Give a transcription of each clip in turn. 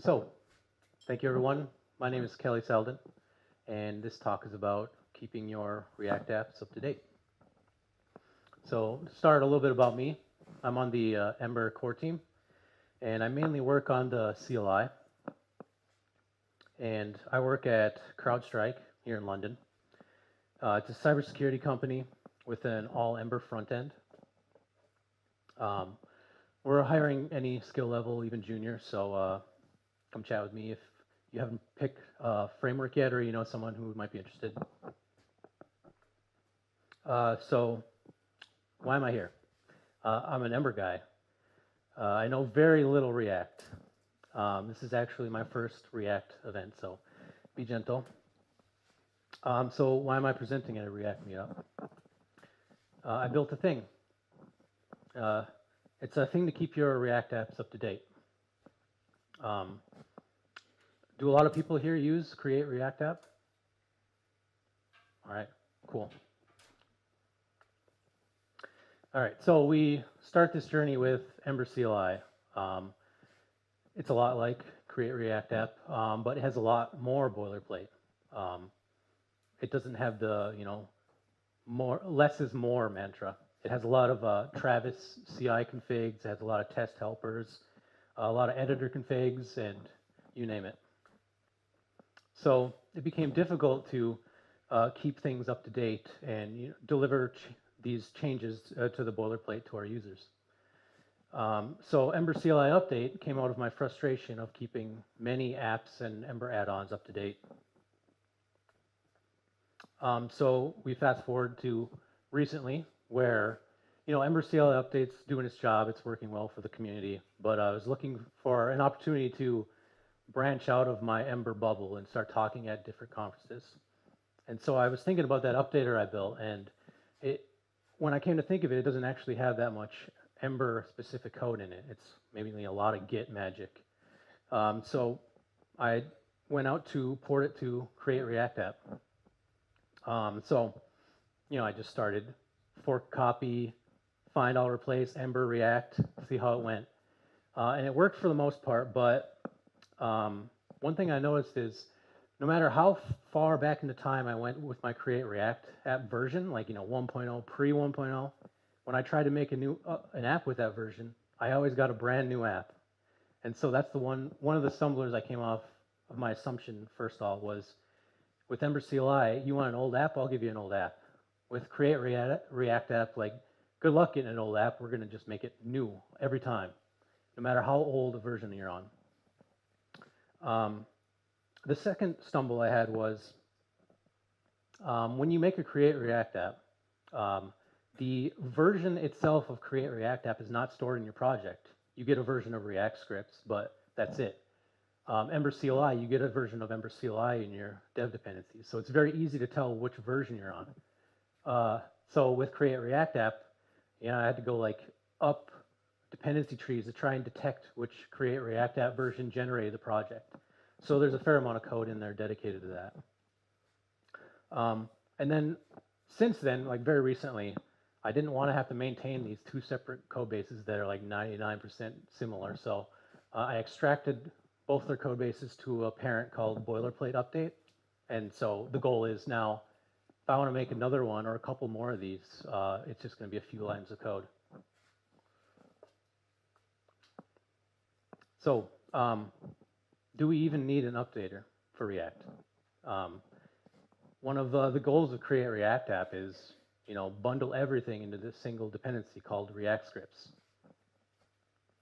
So, thank you everyone. My name is Kelly Selden, and this talk is about keeping your React apps up to date. So, to start a little bit about me, I'm on the Ember core team, and I mainly work on the CLI, and I work at CrowdStrike here in London. It's a cybersecurity company with an all Ember front end. We're hiring any skill level, even junior, so come chat with me if you haven't picked a framework yet or you know someone who might be interested. So why am I here? I'm an Ember guy. I know very little React. This is actually my first React event, so be gentle. So why am I presenting at a React meetup? I built a thing. It's a thing to keep your React apps up to date. Do a lot of people here use Create React App? All right, cool. All right, so we start this journey with Ember CLI. It's a lot like Create React App, but it has a lot more boilerplate. It doesn't have the, less is more mantra. It has a lot of Travis CI configs, it has a lot of test helpers, a lot of editor configs, and you name it. So it became difficult to keep things up to date and deliver these changes to the boilerplate to our users. So Ember CLI update came out of my frustration of keeping many apps and Ember add-ons up to date. So we fast forward to recently where, Ember CLI update's doing its job, it's working well for the community, but I was looking for an opportunity to branch out of my Ember bubble and start talking at different conferences. And so I was thinking about that updater I built, and when I came to think of it, it doesn't actually have that much Ember specific code in it. It's maybe a lot of Git magic. So I went out to port it to Create React App. I just started fork copy, find all replace, Ember React, see how it went. And it worked for the most part, but one thing I noticed is no matter how far back into time I went with my Create React app version, like 1.0, pre 1.0, when I tried to make an app with that version, I always got a brand new app. And so that's one of the stumblers I came off of my assumption first off was with Ember CLI, you want an old app, I'll give you an old app. With Create React App, like good luck getting an old app, we're gonna just make it new every time, no matter how old a version you're on. The second stumble I had was when you make a Create React app, the version itself of Create React app is not stored in your project. You get a version of React scripts, but that's it. Ember CLI, you get a version of Ember CLI in your dev dependencies. So it's very easy to tell which version you're on. So with Create React app, I had to go up dependency trees to try and detect which Create React app version generated the project. So there's a fair amount of code in there dedicated to that. And then since then, very recently, I didn't want to have to maintain these two separate code bases that are 99% similar. So I extracted both their code bases to a parent called boilerplate update. And so the goal is now, if I want to make another one or a couple more of these, it's just going to be a few lines of code. So do we even need an updater for React? One of the goals of Create React App is, bundle everything into this single dependency called React scripts.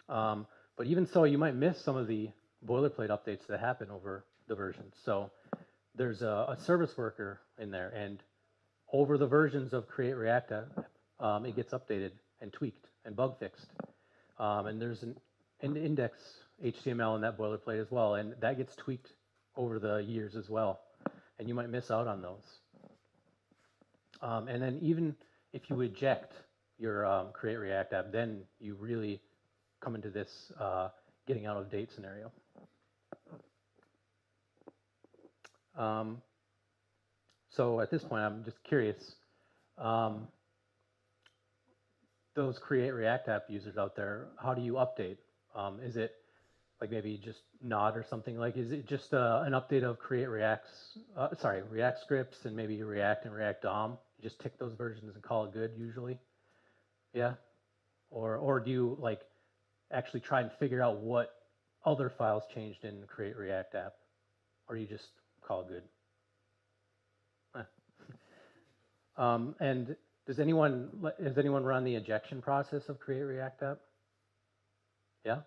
But even so, you might miss some of the boilerplate updates that happen over the versions. So there's a service worker in there, and over the versions of Create React App, it gets updated and tweaked and bug fixed. And there's an index HTML in that boilerplate as well, and that gets tweaked over the years as well. And you might miss out on those. And then even if you eject your Create React app, then you really come into this getting out of date scenario. So at this point, I'm just curious, those Create React app users out there, how do you update? Is it Like maybe just not or something. Like, is it just an update of create React's, React scripts and maybe React and React DOM? You just tick those versions and call it good usually. Yeah. Or do you like actually try and figure out what other files changed in create React app, or you just call it good? And has anyone run the injection process of create React app? Yeah.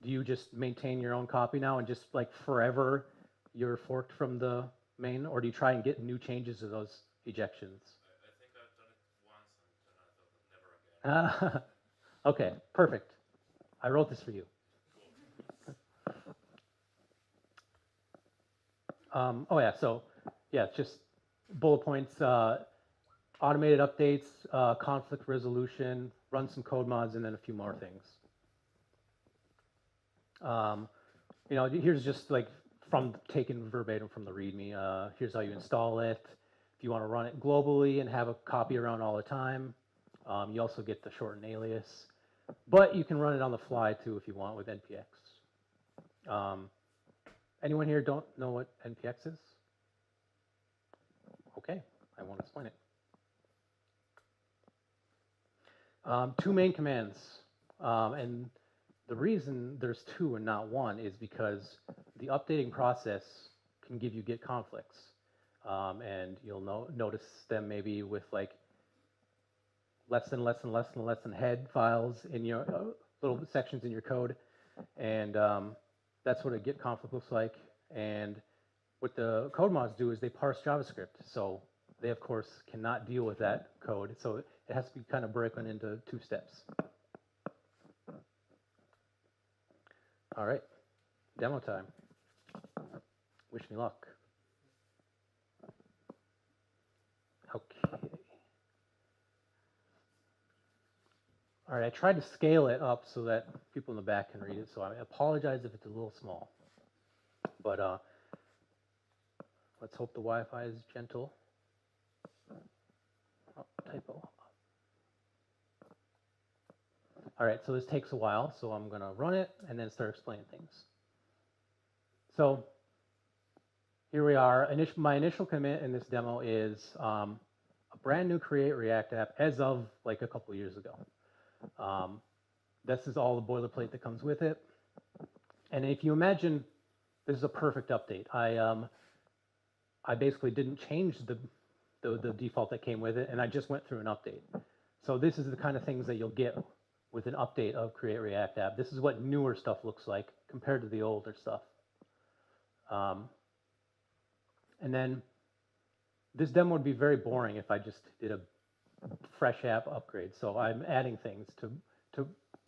Do you just maintain your own copy now and just like forever you're forked from the main, or do you try and get new changes to those ejections? I think I've done it once and then I thought never again. Okay, perfect. I wrote this for you. Oh yeah, so yeah, it's just bullet points, automated updates, conflict resolution, run some code mods, and then a few more things. Here's just like taken verbatim from the README. Here's how you install it. If you want to run it globally and have a copy around all the time, you also get the shortened alias. But you can run it on the fly too if you want with NPX. Anyone here don't know what NPX is? Okay, I won't explain it. Two main commands, and the reason there's two and not one is because the updating process can give you git conflicts, and you'll notice them maybe with like less than head files in your little sections in your code, and that's what a git conflict looks like. And what the code mods do is they parse JavaScript, so they of course cannot deal with that code, so it has to be kind of broken into two steps. All right, demo time. Wish me luck. Okay. All right, I tried to scale it up so that people in the back can read it, so I apologize if it's a little small. But let's hope the Wi-Fi is gentle. Oh, typo. All right, so this takes a while, so I'm going to run it and then start explaining things. So here we are. My initial commit in this demo is a brand new Create React app as of like a couple years ago. This is all the boilerplate that comes with it. And if you imagine, this is a perfect update. I basically didn't change the default that came with it, and I just went through an update. So this is the kind of things that you'll get with an update of Create React app. This is what newer stuff looks like compared to the older stuff. And then this demo would be very boring if I just did a fresh app upgrade. So I'm adding things to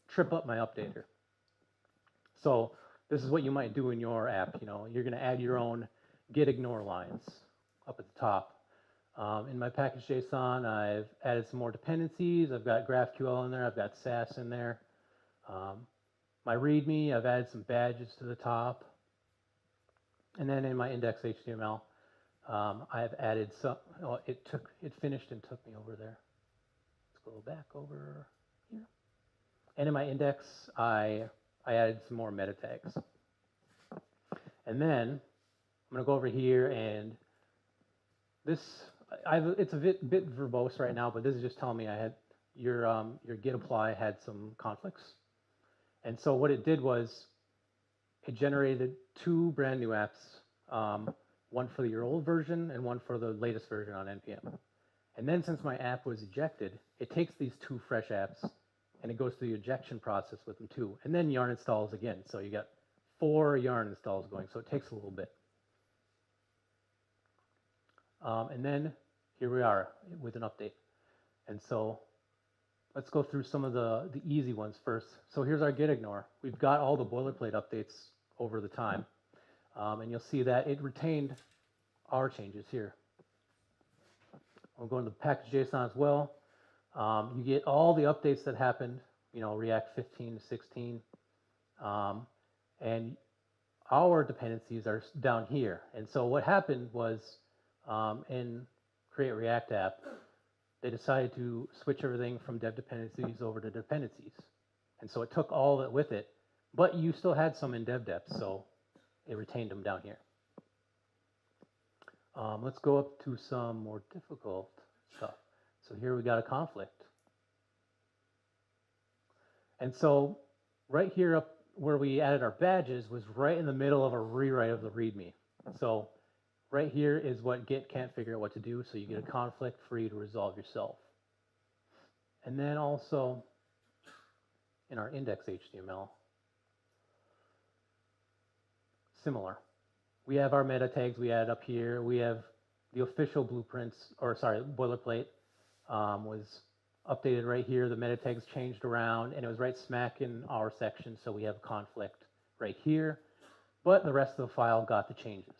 trip up my updater. So this is what you might do in your app. You're going to add your own git ignore lines up at the top. In my package.json, I've added some more dependencies. I've got GraphQL in there. I've got Sass in there. My README, I've added some badges to the top. And then in my index.html, I've added some. Oh, it finished and took me over there. Let's go back over here. And in my index, I added some more meta tags. And then I'm going to go over here, and it's a bit verbose right now, but this is just telling me I had your git apply had some conflicts. And so what it did was it generated two brand new apps, one for your old version and one for the latest version on NPM. And then since my app was ejected, it takes these two fresh apps and it goes through the ejection process with them too. And then yarn installs again. So you got 4 yarn installs going, so it takes a little bit. And then here we are with an update. And so let's go through some of the easy ones first. So here's our git ignore. We've got all the boilerplate updates over the time. And you'll see that it retained our changes here. We'll go into the package.json as well. You get all the updates that happened, React 15 to 16. And our dependencies are down here. And so what happened was in Create React app, they decided to switch everything from dev dependencies over to dependencies. And so it took all of it with it, but you still had some in dev depth, so it retained them down here. Let's go up to some more difficult stuff. So here we got a conflict. And so right here up where we added our badges was right in the middle of a rewrite of the README. So right here is what Git can't figure out what to do, so you get a conflict for you to resolve yourself. And then also in our index HTML, similar. We have our meta tags we added up here. We have the official blueprints, or sorry, boilerplate was updated right here. The meta tags changed around, and it was right smack in our section, so we have a conflict right here. But the rest of the file got the changes.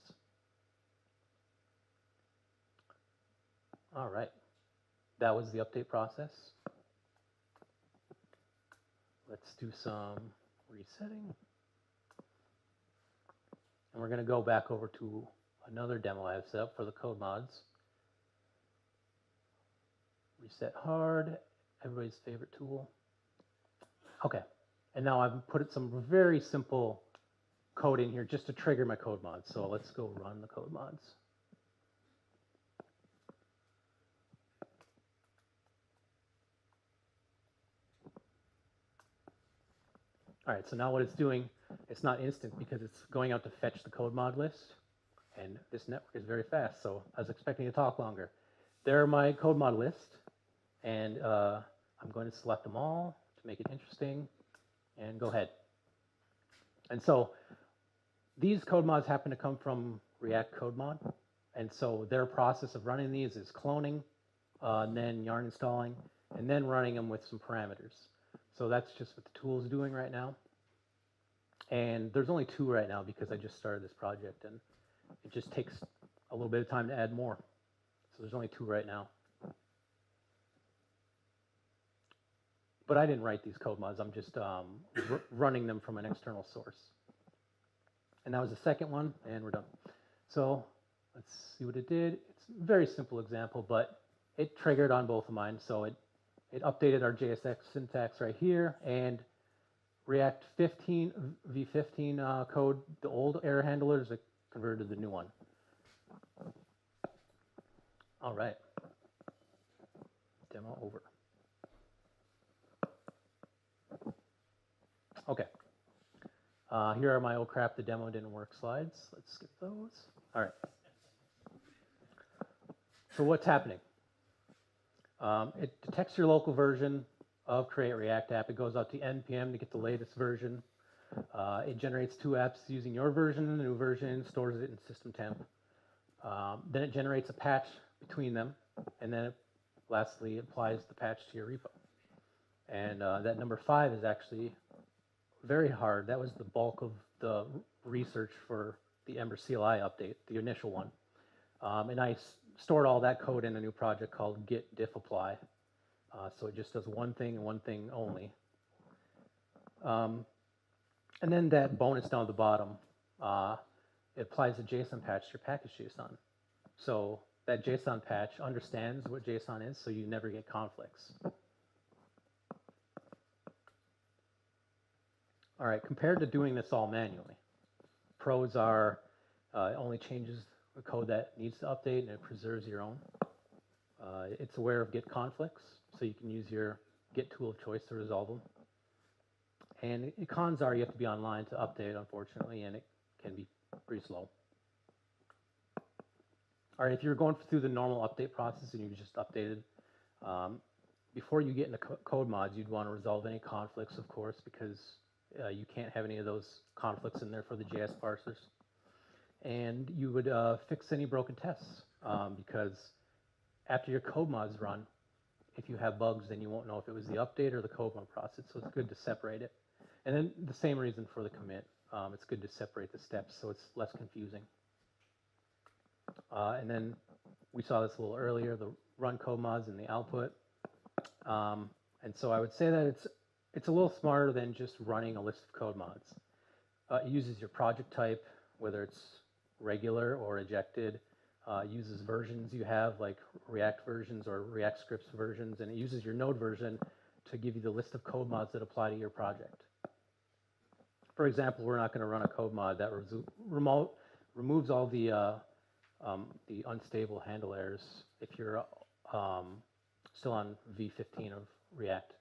All right, that was the update process. Let's do some resetting. And we're going to go back over to another demo I have set up for the code mods. Reset hard, everybody's favorite tool. Okay, and now I've put some very simple code in here just to trigger my code mods. So let's go run the code mods. All right, so now what it's doing, it's not instant because it's going out to fetch the code mod list. And this network is very fast, so I was expecting to talk longer. There are my code mod list, and I'm going to select them all to make it interesting, and go ahead. And so these code mods happen to come from React Code Mod, and so their process of running these is cloning, and then yarn installing, and then running them with some parameters. So that's just what the tool is doing right now. And there's only 2 right now because I just started this project, and it just takes a little bit of time to add more. So there's only 2 right now. But I didn't write these code mods. I'm just running them from an external source. And that was the second one, and we're done. So let's see what it did. It's a very simple example, but it triggered on both of mine. So it updated our JSX syntax right here, and React 15, v15 code, the old error handlers, it converted to the new one. All right. Demo over. Okay. Here are my oh crap, the demo didn't work slides. Let's skip those. All right. So what's happening? It detects your local version of Create React App. It goes out to NPM to get the latest version. It generates 2 apps using your version and the new version, stores it in system temp. Then it generates a patch between them, and then it lastly applies the patch to your repo. And that number 5 is actually very hard. That was the bulk of the research for the Ember CLI update, the initial one. And I stored all that code in a new project called git diff apply. So it just does one thing and one thing only. And then that bonus down at the bottom, it applies a JSON patch to your package JSON. So that JSON patch understands what JSON is, so you never get conflicts. All right, compared to doing this all manually, pros are it only changes the code that needs to update, and it preserves your own. It's aware of Git conflicts, so you can use your Git tool of choice to resolve them. And cons are you have to be online to update, unfortunately, and it can be pretty slow. All right, if you're going through the normal update process and you just updated, before you get into code mods, you'd want to resolve any conflicts, of course, because you can't have any of those conflicts in there for the JS parsers. And you would fix any broken tests, because after your code mods run, if you have bugs, then you won't know if it was the update or the code mod process, so it's good to separate it. And then the same reason for the commit. It's good to separate the steps so it's less confusing. And then we saw this a little earlier, the run code mods and the output. And so I would say that it's a little smarter than just running a list of code mods. It uses your project type, whether it's regular or ejected. Uses versions you have, like React versions or React scripts versions, and it uses your node version to give you the list of code mods that apply to your project. For example, we're not going to run a code mod that removes all the unstable handle errors if you're still on v15 of React,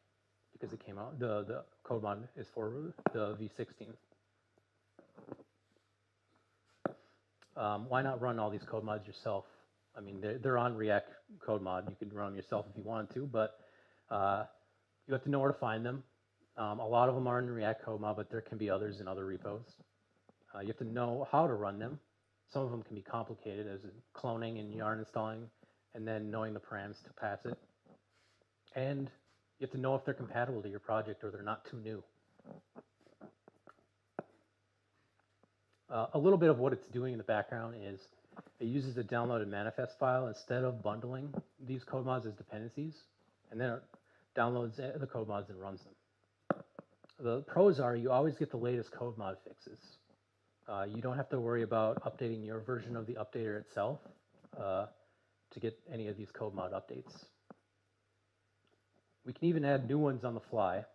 because it came out. The code mod is for the v16. Why not run all these code mods yourself? I mean, they're on React code mod. You could run them yourself if you wanted to, but you have to know where to find them. A lot of them are in React code mod, but there can be others in other repos. You have to know how to run them. Some of them can be complicated, as in cloning and yarn installing, and then knowing the params to pass it. And you have to know if they're compatible to your project or they're not too new. A little bit of what it's doing in the background is it uses the downloaded manifest file instead of bundling these code mods as dependencies, and then it downloads the code mods and runs them. The pros are you always get the latest code mod fixes. You don't have to worry about updating your version of the updater itself to get any of these code mod updates. We can even add new ones on the fly,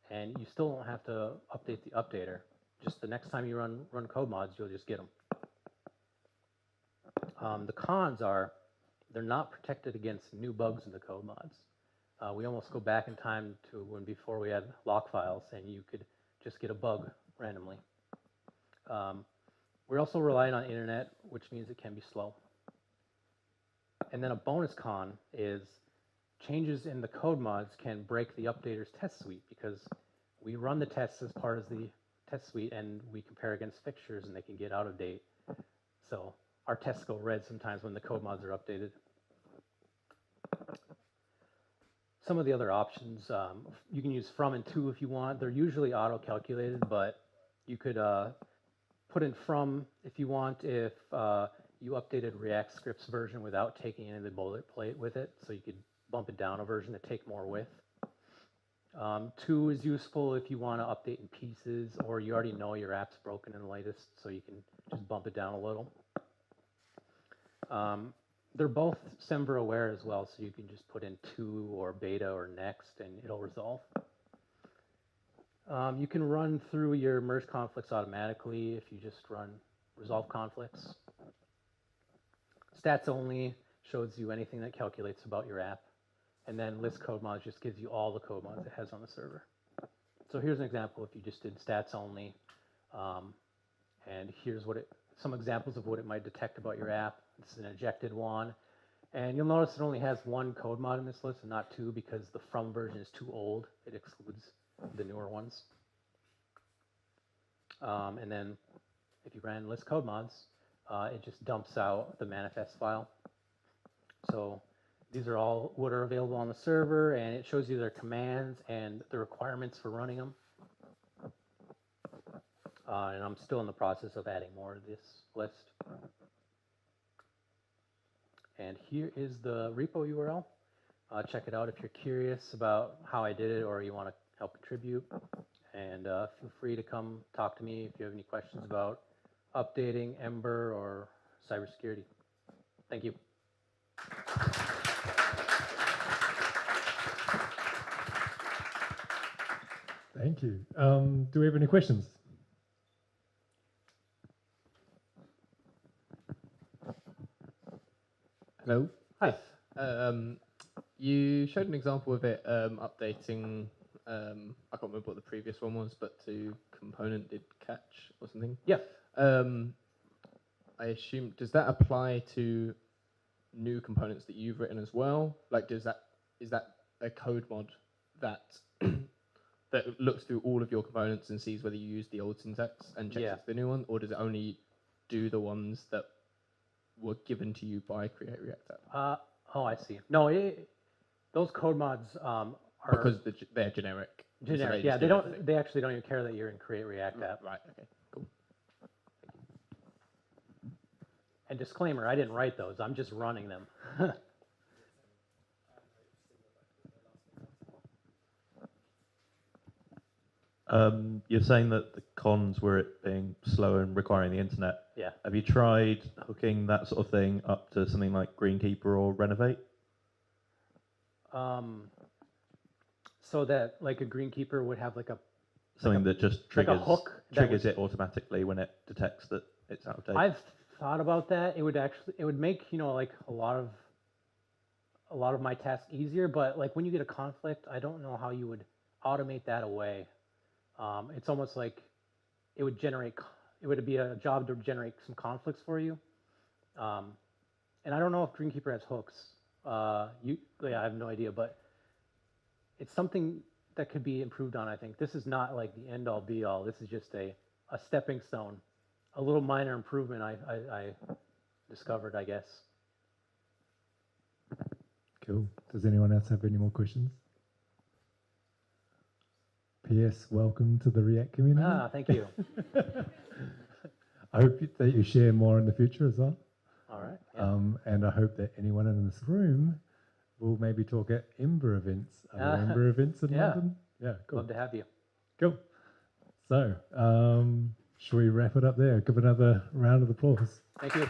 and you still don't have to update the updater. Just the next time you run code mods, you'll just get them. The cons are they're not protected against new bugs in the code mods. We almost go back in time to before we had lock files, and you could just get a bug randomly. We're also relying on internet, which means it can be slow. And then a bonus con is changes in the code mods can break the updater's test suite, because we run the tests as part of the test suite and we compare against fixtures and they can get out of date. So our tests go red sometimes when the code mods are updated. Some of the other options, you can use from and to if you want. They're usually auto-calculated, but you could put in from if you want, if you updated React scripts version without taking any of the boilerplate with it, so you could bump it down a version to take more width. To is useful if you want to update in pieces, or you already know your app's broken in the latest, so you can just bump it down a little. They're both Semver aware as well, so you can just put in to or beta or next and it'll resolve. You can run through your merge conflicts automatically if you just run resolve conflicts. Stats only shows you anything that calculates about your app. And then list code mods just gives you all the code mods it has on the server. So here's an example if you just did stats only. And here's what some examples of what it might detect about your app. This is an ejected one. And you'll notice it only has one code mod in this list and not two, because the from version is too old. It excludes the newer ones. And then if you ran list code mods, it just dumps out the manifest file. So these are all what are available on the server, and it shows you their commands and the requirements for running them. And I'm still in the process of adding more to this list. And here is the repo URL. Check it out if you're curious about how I did it or you want to help contribute. And feel free to come talk to me if you have any questions about updating Ember or cybersecurity. Thank you. Thank you. Do we have any questions? Hello. Hi. You showed an example of it updating, I can't remember what the previous one was, but to component did catch or something. Yeah. I assume, does that apply to new components that you've written as well? Like, is that a code mod that that looks through all of your components and sees whether you use the old syntax and checks it's the new one, or does it only do the ones that were given to you by Create React App? Oh, I see. No, those code mods are because they're generic. generic. So Yeah, they don't. They actually don't even care that you're in Create React App. Right. Okay. Cool. And disclaimer: I didn't write those. I'm just running them. You're saying that the cons were it being slow and requiring the internet. Yeah. Have you tried hooking that sort of thing up to something like Greenkeeper or Renovate? So that like a Greenkeeper would have like a something that just like a triggers hook that triggers it automatically when it detects that it's out of date. I've thought about that. It would make, like a lot of my tasks easier, but like when you get a conflict, I don't know how you would automate that away. It's almost like it would be a job to generate some conflicts for you. And I don't know if Dreamkeeper has hooks. I have no idea, but it's something that could be improved on, I think. This is not like the end all be all. This is just a stepping stone, a little minor improvement I discovered, I guess. Cool. Does anyone else have any more questions? P.S. Welcome to the React community. Thank you. I hope that you share more in the future as well. All right. Yeah. And I hope that anyone in this room will maybe talk at Ember events. Are there Ember events in yeah. London? Yeah, cool. Love to have you. Cool. So, shall we wrap it up there? Give another round of applause. Thank you.